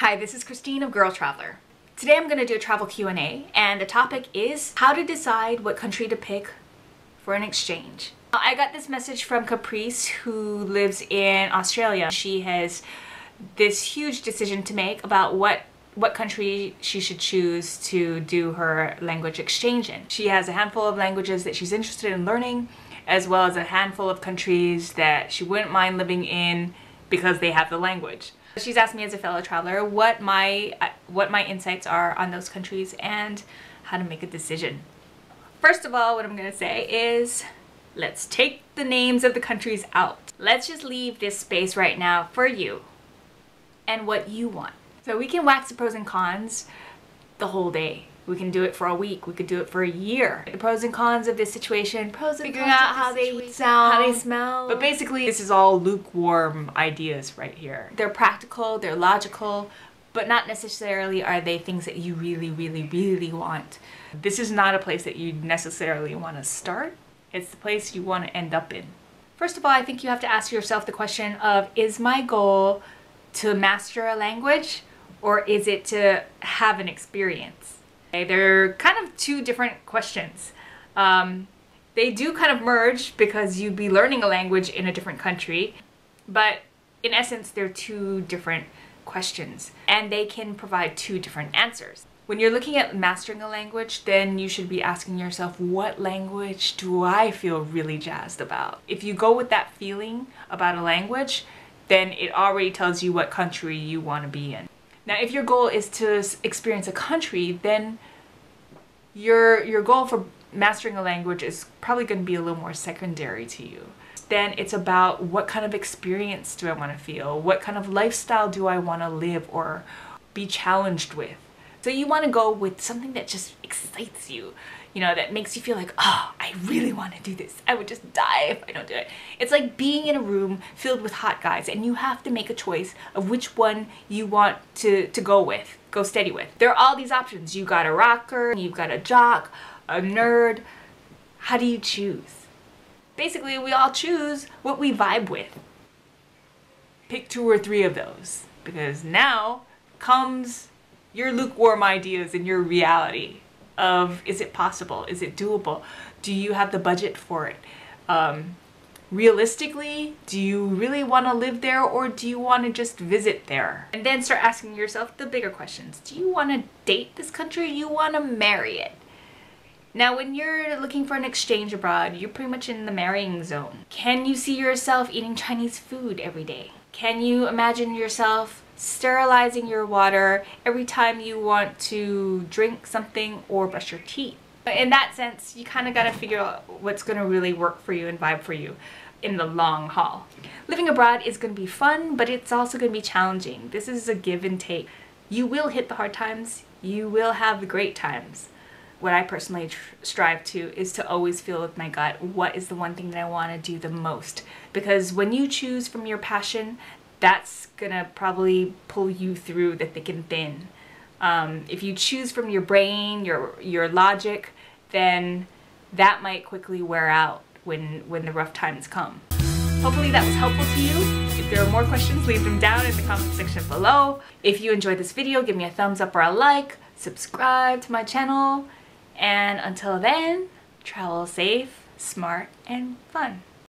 Hi, this is Christine of Girl Traveler. Today I'm going to do a travel Q&A, and the topic is how to decide what country to pick for an exchange. I got this message from Caprice, who lives in Australia. She has this huge decision to make about what country she should choose to do her language exchange in. She has a handful of languages that she's interested in learning, as well as a handful of countries that she wouldn't mind living in because they have the language. She's asked me as a fellow traveler what my insights are on those countries and how to make a decision. First of all, what I'm going to say is let's take the names of the countries out. Let's just leave this space right now for you and what you want. So we can wax the pros and cons the whole day. We can do it for a week. We could do it for a year. The pros and cons of this situation, figuring out how they sound, how they smell. But basically, this is all lukewarm ideas right here. They're practical, they're logical, but not necessarily are they things that you really want. This is not a place that you necessarily want to start. It's the place you want to end up in. First of all, I think you have to ask yourself the question of, is my goal to master a language, or is it to have an experience? They're kind of two different questions. They do kind of merge because you'd be learning a language in a different country, but in essence they're two different questions and they can provide two different answers. When you're looking at mastering a language, then you should be asking yourself, what language do I feel really jazzed about? If you go with that feeling about a language, then it already tells you what country you want to be in. Now, if your goal is to experience a country, then your goal for mastering a language is probably going to be a little more secondary to you. Then it's about what kind of experience do I want to feel? What kind of lifestyle do I want to live or be challenged with? So you want to go with something that just excites you, you know, that makes you feel like, oh, I really want to do this. I would just die if I don't do it. It's like being in a room filled with hot guys and you have to make a choice of which one you want to go steady with. There are all these options. You got a rocker, you've got a jock, a nerd. How do you choose? Basically, we all choose what we vibe with. Pick 2 or 3 of those, because now comes your lukewarm ideas and your reality of, is it possible? Is it doable? Do you have the budget for it? Realistically, do you really want to live there, or do you want to just visit there? And then start asking yourself the bigger questions. Do you want to date this country, or do you want to marry it? Now, when you're looking for an exchange abroad, you're pretty much in the marrying zone. Can you see yourself eating Chinese food every day? Can you imagine yourself sterilizing your water every time you want to drink something or brush your teeth? In that sense, you kind of got to figure out what's going to really work for you and vibe for you in the long haul. Living abroad is going to be fun, but it's also going to be challenging. This is a give and take. You will hit the hard times. You will have the great times. What I personally strive to is to always feel with my gut, what is the one thing that I want to do the most? Because when you choose from your passion, that's gonna probably pull you through the thick and thin. If you choose from your brain, your logic, then that might quickly wear out when the rough times come. Hopefully that was helpful to you. If there are more questions, leave them down in the comment section below. If you enjoyed this video, give me a thumbs up or a like, subscribe to my channel, and until then, travel safe, smart, and fun.